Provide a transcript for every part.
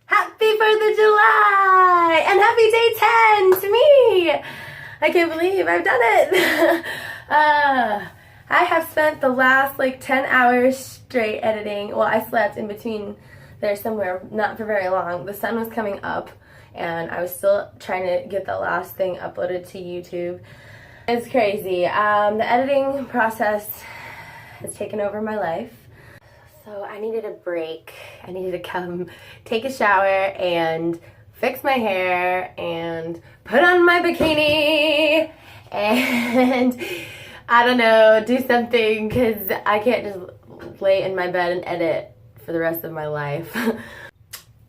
Happy 4th of July! And happy day 10 to me! I can't believe I've done it! I have spent the last 10 hours straight editing. Well, I slept in between there somewhere, not for very long. The sun was coming up and I was still trying to get the last thing uploaded to YouTube. It's crazy. The editing process has taken over my life. So I needed a break. I needed to come take a shower and fix my hair and put on my bikini and I don't know, do something because I can't just lay in my bed and edit for the rest of my life. I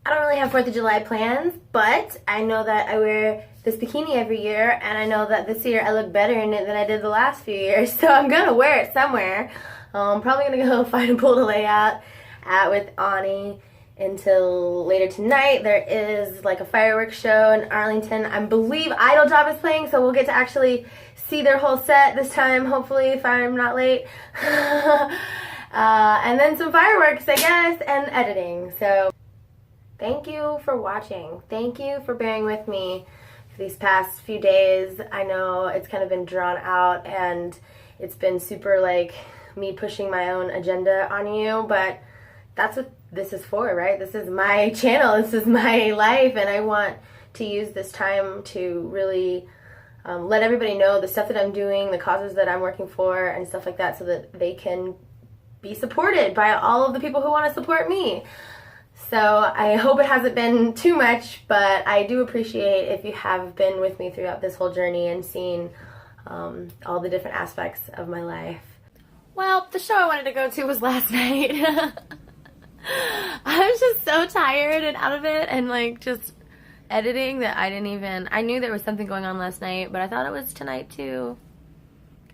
don't really have 4th of July plans, but I know that I wear this bikini every year and I know that this year I look better in it than I did the last few years, so I'm gonna wear it somewhere. I'm probably gonna go find a pool to lay out at with Ani until later tonight. There is a fireworks show in Arlington. I believe Idol Job is playing, so we'll get to actually see their whole set this time, hopefully, if I'm not late. And then some fireworks, I guess, and editing. So thank you for watching. Thank you for bearing with me for these past few days. I know it's kind of been drawn out and it's been super me pushing my own agenda on you, but that's what this is for, right? This is my channel, this is my life, and I want to use this time to really let everybody know the stuff that I'm doing, the causes that I'm working for, and stuff like that, so that they can be supported by all of the people who want to support me. So I hope it hasn't been too much, but I do appreciate if you have been with me throughout this whole journey and seen all the different aspects of my life. Well, the show I wanted to go to was last night. I was just so tired and out of it and just editing that I knew there was something going on last night, but I thought it was tonight too.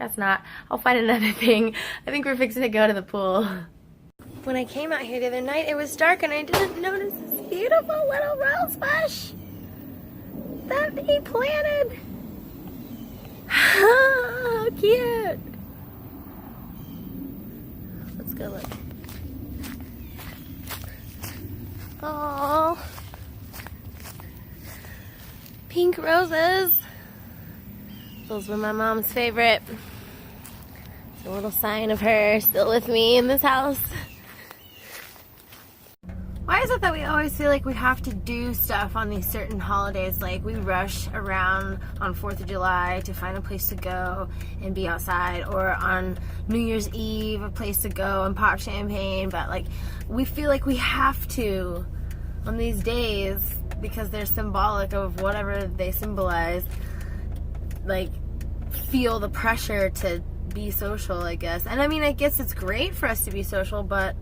Guess not. I'll find another thing. I think we're fixing to go to the pool. When I came out here the other night, it was dark and I didn't notice this beautiful little rose bush that he planted. How cute. Let's go look. Oh, pink roses. Those were my mom's favorite. It's a little sign of her still with me in this house. Why is it that we always feel like we have to do stuff on these certain holidays? We rush around on 4th of July to find a place to go and be outside, or on New Year's Eve, a place to go and pop champagne, but we feel like we have to on these days because they're symbolic of whatever they symbolize. Feel the pressure to be social, I guess. And I mean, I guess it's great for us to be social, but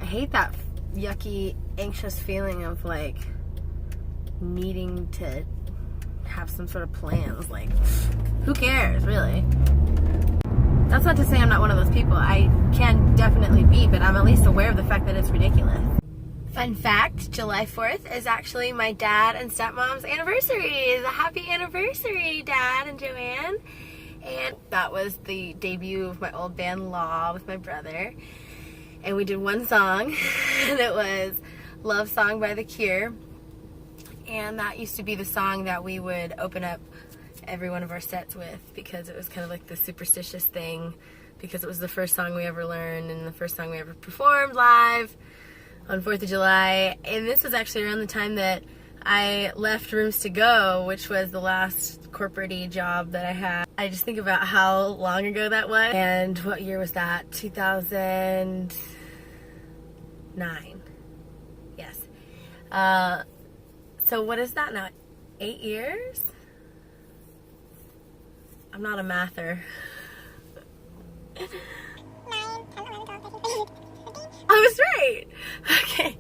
I hate that yucky, anxious feeling of needing to have some sort of plans. Who cares, really? That's not to say I'm not one of those people. I can definitely be, but I'm at least aware of the fact that it's ridiculous. Fun fact, July 4th is actually my dad and stepmom's anniversary. A happy anniversary, Dad and Joanne. And that was the debut of my old band Law with my brother. And we did one song, and it was Love Song by The Cure. And that used to be the song that we would open up every one of our sets with, because it was kind of the superstitious thing, because it was the first song we ever learned and the first song we ever performed live on 4th of July. And this was actually around the time that I left Rooms to Go, which was the last corporate-y job that I had. I just think about how long ago that was. And what year was that? 2009. Yes. So what is that now? 8 years? I'm not a mather. I was right. Okay.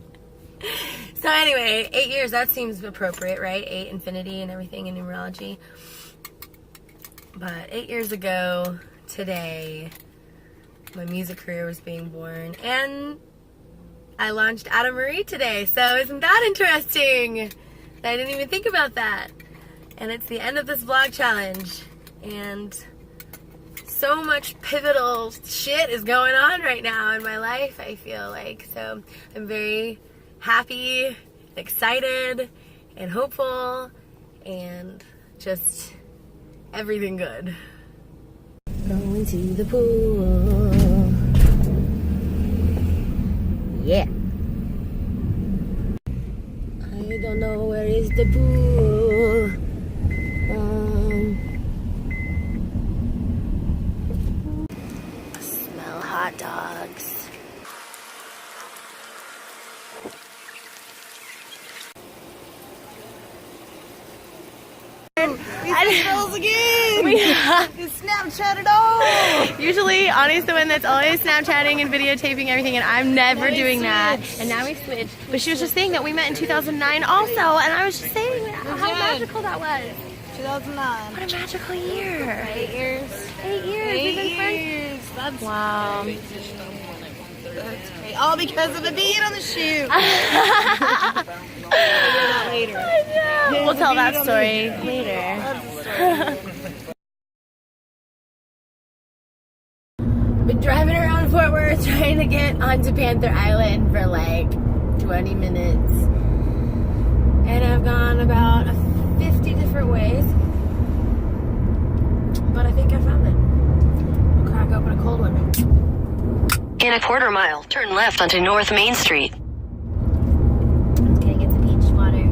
So anyway, 8 years, that seems appropriate, right? 8, infinity and everything in numerology. But 8 years ago today, my music career was being born, and I launched Adam Marie today. So isn't that interesting? I didn't even think about that. And it's the end of this vlog challenge, and so much pivotal shit is going on right now in my life, I feel like. So I'm very happy excited and hopeful and just everything good. Going to the pool. Yeah. I don't know where is the pool. Smell hot dogs. It's Snapchat it all. Usually, Ani's the one that's always Snapchatting and videotaping everything, and I'm never doing that. And now we switched. But she was just saying that we met in 2009 also, and I was just saying how magical that was. 2009. What a magical year. 8 years. 8 years. We've been friends. Years. That's Wow. That's great. All because of the bead on the shoe. Later. We'll tell that story later. Been driving around Fort Worth trying to get onto Panther Island for like 20 minutes. And I've gone about 50 different ways. But I think I found it. I'll crack open a cold one. In a quarter mile, turn left onto North Main Street. Okay, get some beach water.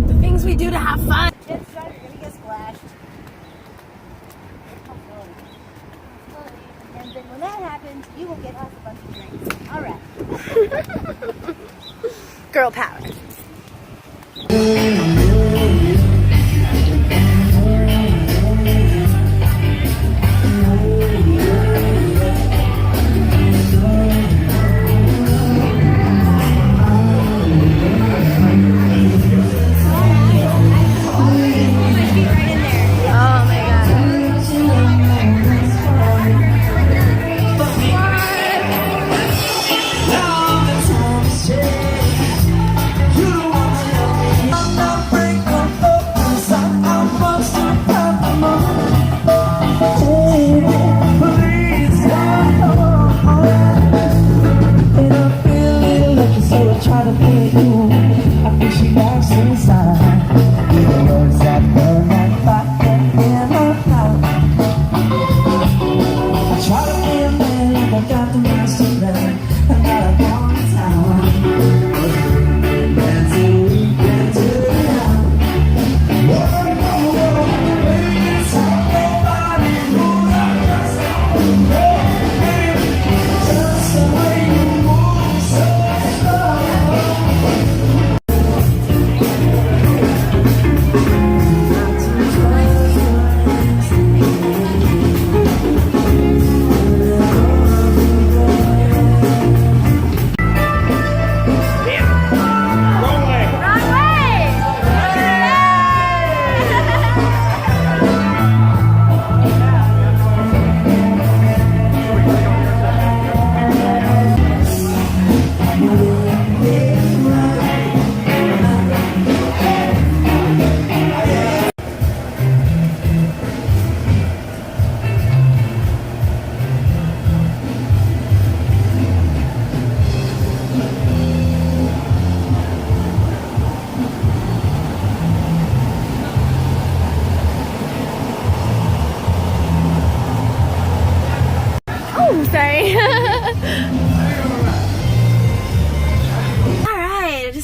The things we do to have fun. Get started. You're gonna get splashed. And then when that happens, you will get us a bunch of drinks. All right. Girl power.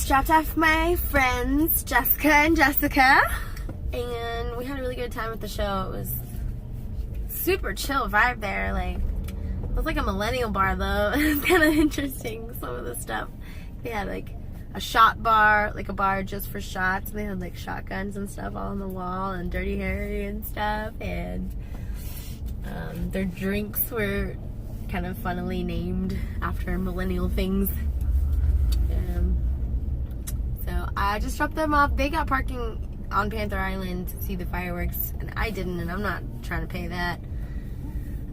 Dropped off my friends Jessica and Jessica, and we had a really good time at the show. It was super chill vibe there. Like, it was like a millennial bar though. It was kind of interesting, some of the stuff. They had like a shot bar, like a bar just for shots. They had like shotguns and stuff all on the wall, and Dirty Harry and stuff, and their drinks were kind of funnily named after millennial things. So I just dropped them off. They got parking on Panther Island to see the fireworks, and I didn't, and I'm not trying to pay that.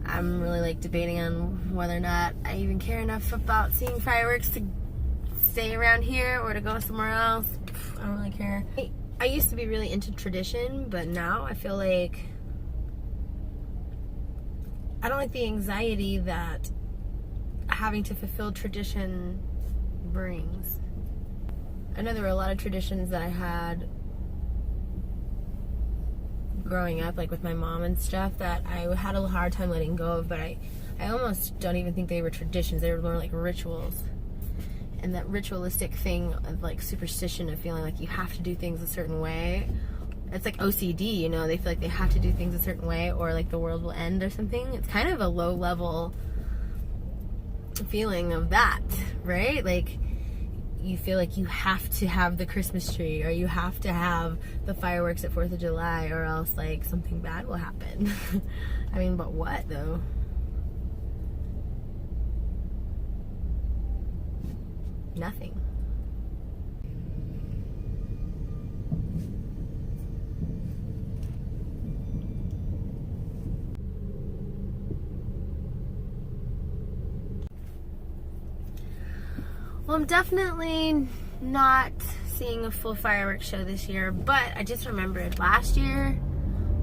I'm really like debating on whether or not I even care enough about seeing fireworks to stay around here or to go somewhere else. I don't really care. I used to be really into tradition, but now I feel like I don't like the anxiety that having to fulfill tradition brings. I know there were a lot of traditions that I had growing up, like with my mom and stuff, that I had a hard time letting go of, but I almost don't even think they were traditions. They were more like rituals. And that ritualistic thing of like superstition of feeling like you have to do things a certain way. It's like OCD, you know, they feel like they have to do things a certain way or like the world will end or something. It's kind of a low level feeling of that, right? Like you feel like you have to have the Christmas tree or you have to have the fireworks at 4th of July or else like something bad will happen. I mean, but what though? Nothing. Well, I'm definitely not seeing a full fireworks show this year, but I just remembered last year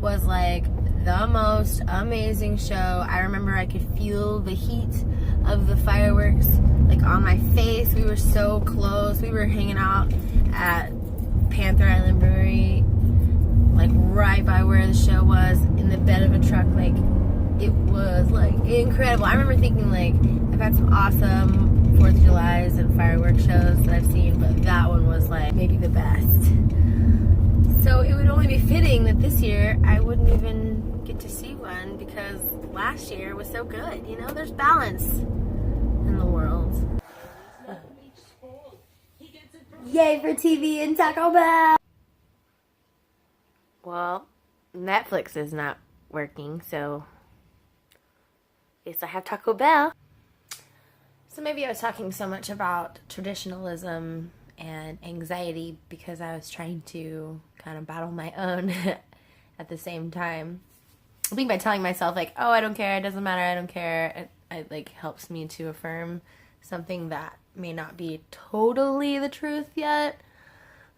was like the most amazing show. I remember I could feel the heat of the fireworks like on my face. We were so close. We were hanging out at Panther Island Brewery, like right by where the show was, in the bed of a truck. Like it was like incredible. I remember thinking like I've had some awesome 4th of July's and fireworks shows that I've seen, but that one was like maybe the best. So it would only be fitting that this year I wouldn't even get to see one because last year was so good. You know, there's balance in the world. Yay for TV and Taco Bell! Well, Netflix is not working, so I guess I have Taco Bell. So maybe I was talking so much about traditionalism and anxiety because I was trying to kind of battle my own at the same time. I think by telling myself like, oh, I don't care, it doesn't matter, I don't care, it like helps me to affirm something that may not be totally the truth yet.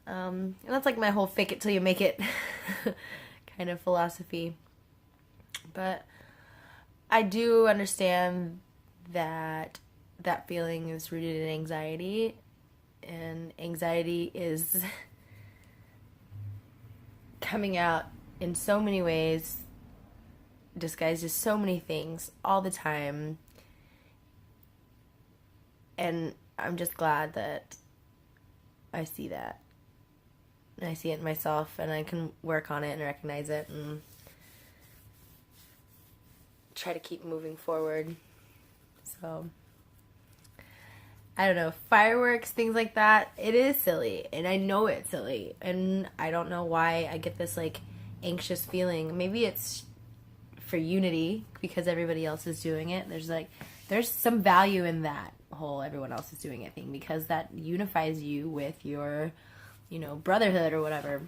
And that's like my whole fake it till you make it kind of philosophy. But I do understand that that feeling is rooted in anxiety, and anxiety is coming out in so many ways, disguised as so many things all the time. And I'm just glad that I see that. And I see it in myself, and I can work on it and recognize it and try to keep moving forward. So I don't know, fireworks, things like that, it is silly, and I know it's silly, and I don't know why I get this like anxious feeling. Maybe it's for unity because everybody else is doing it. There's some value in that whole everyone else is doing it thing, because that unifies you with your, you know, brotherhood or whatever.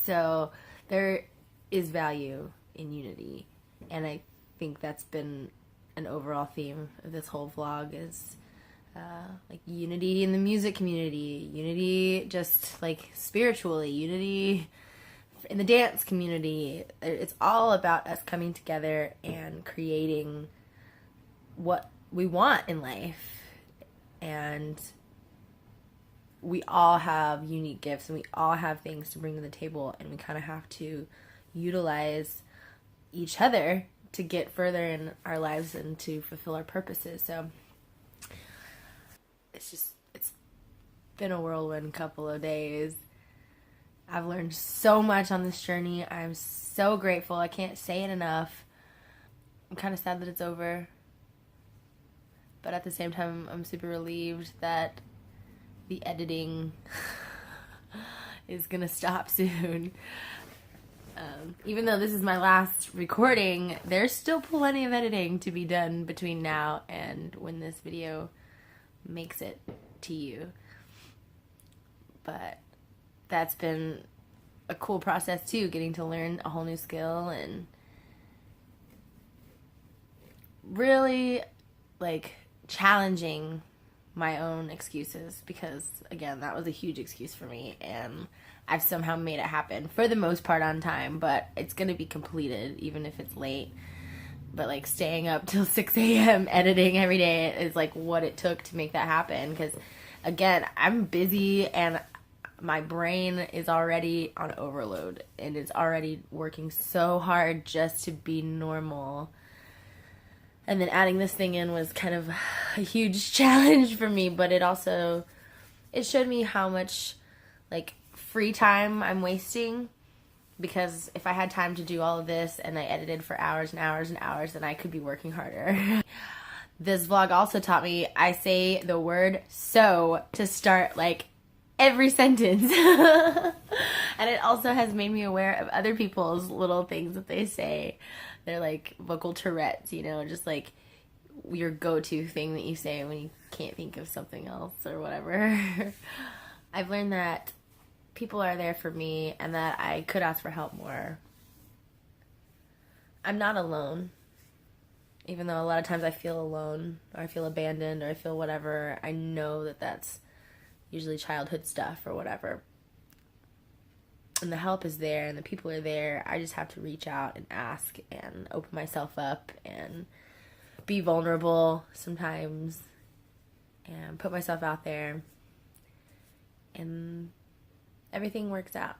So there is value in unity, and I think that's been an overall theme of this whole vlog is like unity in the music community, unity just like spiritually, unity in the dance community. It's all about us coming together and creating what we want in life. And we all have unique gifts, and we all have things to bring to the table, and we kind of have to utilize each other to get further in our lives and to fulfill our purposes. So it's been a whirlwind couple of days. I've learned so much on this journey. I'm so grateful. I can't say it enough. I'm kind of sad that it's over, but at the same time, I'm super relieved that the editing is gonna stop soon. Even though this is my last recording, there's still plenty of editing to be done between now and when this video makes it to you. But that's been a cool process too, getting to learn a whole new skill and really like challenging my own excuses, because again, that was a huge excuse for me, and I've somehow made it happen for the most part on time, but it's going to be completed even if it's late. But like staying up till 6 a.m. editing every day is like what it took to make that happen, because again, I'm busy and my brain is already on overload and it's already working so hard just to be normal. And then adding this thing in was kind of a huge challenge for me, but it showed me how much like free time I'm wasting, because if I had time to do all of this and I edited for hours and hours and hours, then I could be working harder. This vlog also taught me I say the word "so" to start like every sentence. And it also has made me aware of other people's little things that they say. They're like vocal Tourette's, you know, just like your go-to thing that you say when you can't think of something else or whatever. I've learned that people are there for me and that I could ask for help more. I'm not alone. Even though a lot of times I feel alone, or I feel abandoned, or I feel whatever, I know that that's usually childhood stuff or whatever. And the help is there and the people are there. I just have to reach out and ask and open myself up and be vulnerable sometimes and put myself out there, and everything works out.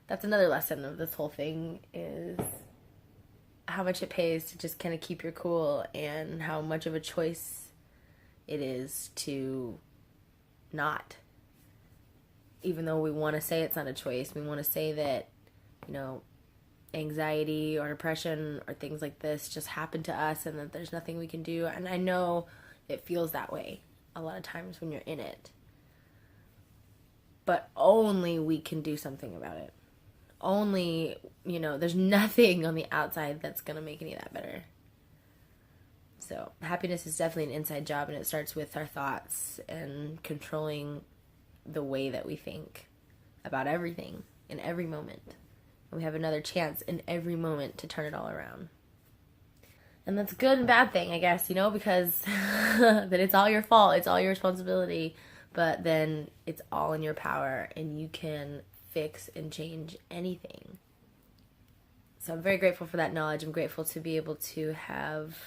That's another lesson of this whole thing, is how much it pays to just kind of keep your cool, and how much of a choice it is to not. Even though we want to say it's not a choice, we want to say that, you know, anxiety or depression or things like this just happen to us and that there's nothing we can do. And I know it feels that way a lot of times when you're in it. But only we can do something about it. Only, you know, there's nothing on the outside that's going to make any of that better. So happiness is definitely an inside job, and it starts with our thoughts and controlling the way that we think about everything in every moment. And we have another chance in every moment to turn it all around. And that's a good and bad thing, I guess, you know, because that it's all your fault, it's all your responsibility, but then it's all in your power and you can fix and change anything. So I'm very grateful for that knowledge. I'm grateful to be able to have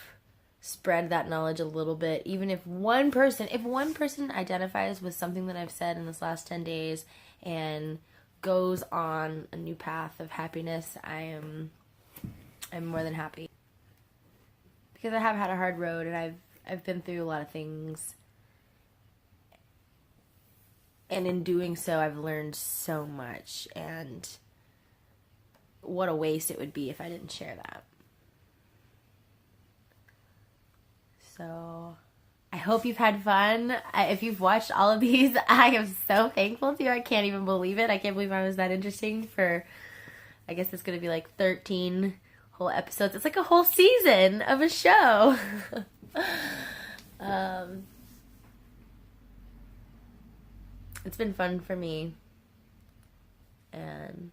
spread that knowledge a little bit. Even if one person identifies with something that I've said in this last 10 days and goes on a new path of happiness, I'm more than happy. Because I have had a hard road and I've been through a lot of things. And in doing so, I've learned so much, and what a waste it would be if I didn't share that. So I hope you've had fun. If you've watched all of these, I am so thankful to you. I can't even believe it. I can't believe I was that interesting for, I guess it's going to be like 13 whole episodes. It's like a whole season of a show. It's been fun for me, and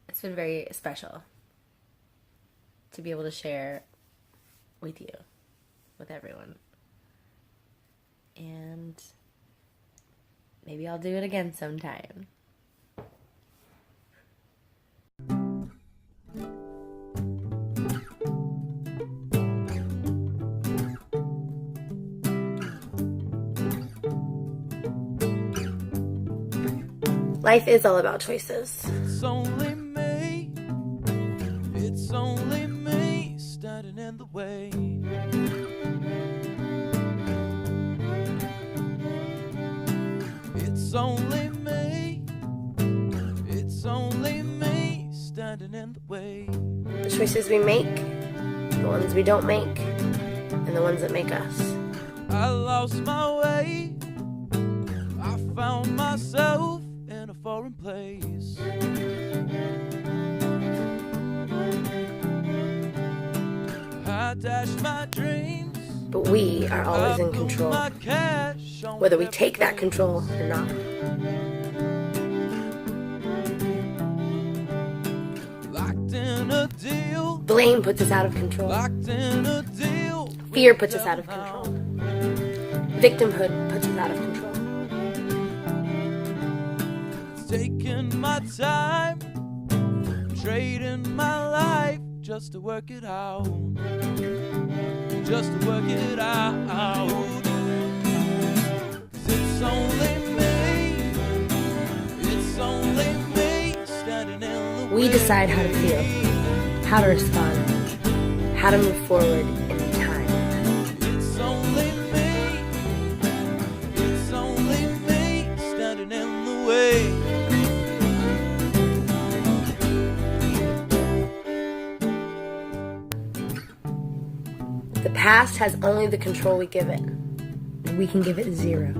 it's been very special to be able to share with you, with everyone. And maybe I'll do it again sometime. Life is all about choices. It's only me standing in the way. It's only me standing in the way. The choices we make, the ones we don't make, and the ones that make us. I lost my way. I found myself in a foreign place. I dashed my dreams, But we are always in control, whether we take that control or not. Locked in a deal. Blame puts us out of control. Locked in a deal. Fear puts us out of control. Victimhood puts us out of control. Taking my time, trading my life just to work it out. Just to work it out. 'Cause it's only me. It's only me standing in the We way. decide how to feel, how to respond, how to move forward in time. It's only me. It's only me standing in the way. The past has only the control we give it. We can give it 0.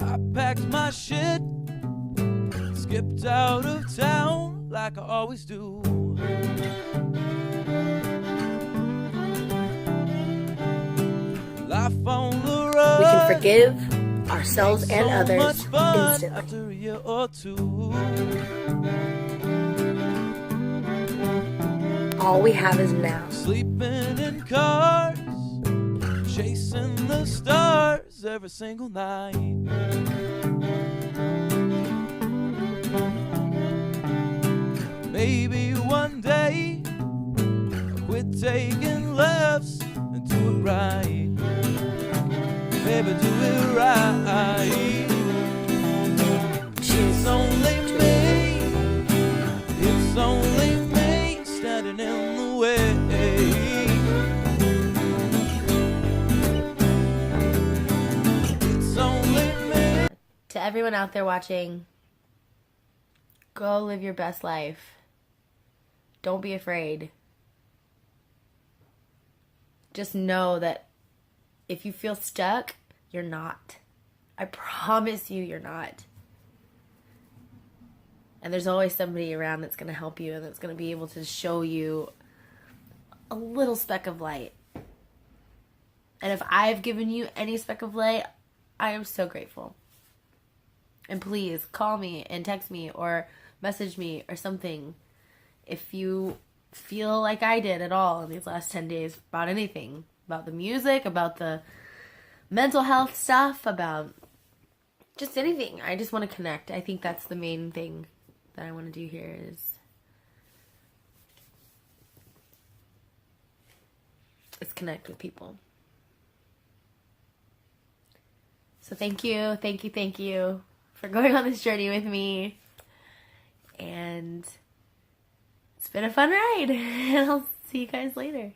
I packed my shit, skipped out of town like I always do. Life on the road. We can forgive ourselves and So others much fun instantly. after a year or two. All we have is now. Sleeping in cars, chasing the stars every single night. Maybe one day I'll quit taking lefts and do it right. Maybe do it right. It's only me. It's only me standing in the way. It's only me. To everyone out there watching, go live your best life. Don't be afraid. Just know that if you feel stuck, you're not. I promise you, you're not. And there's always somebody around that's going to help you and that's going to be able to show you a little speck of light. And if I've given you any speck of light, I am so grateful. And please call me and text me or message me or something if you feel like I did at all in these last 10 days about anything. About the music, about the mental health stuff, about just anything. I just want to connect. I think that's the main thing that I want to do here is connect with people. So thank you for going on this journey with me. And it's been a fun ride. And I'll see you guys later.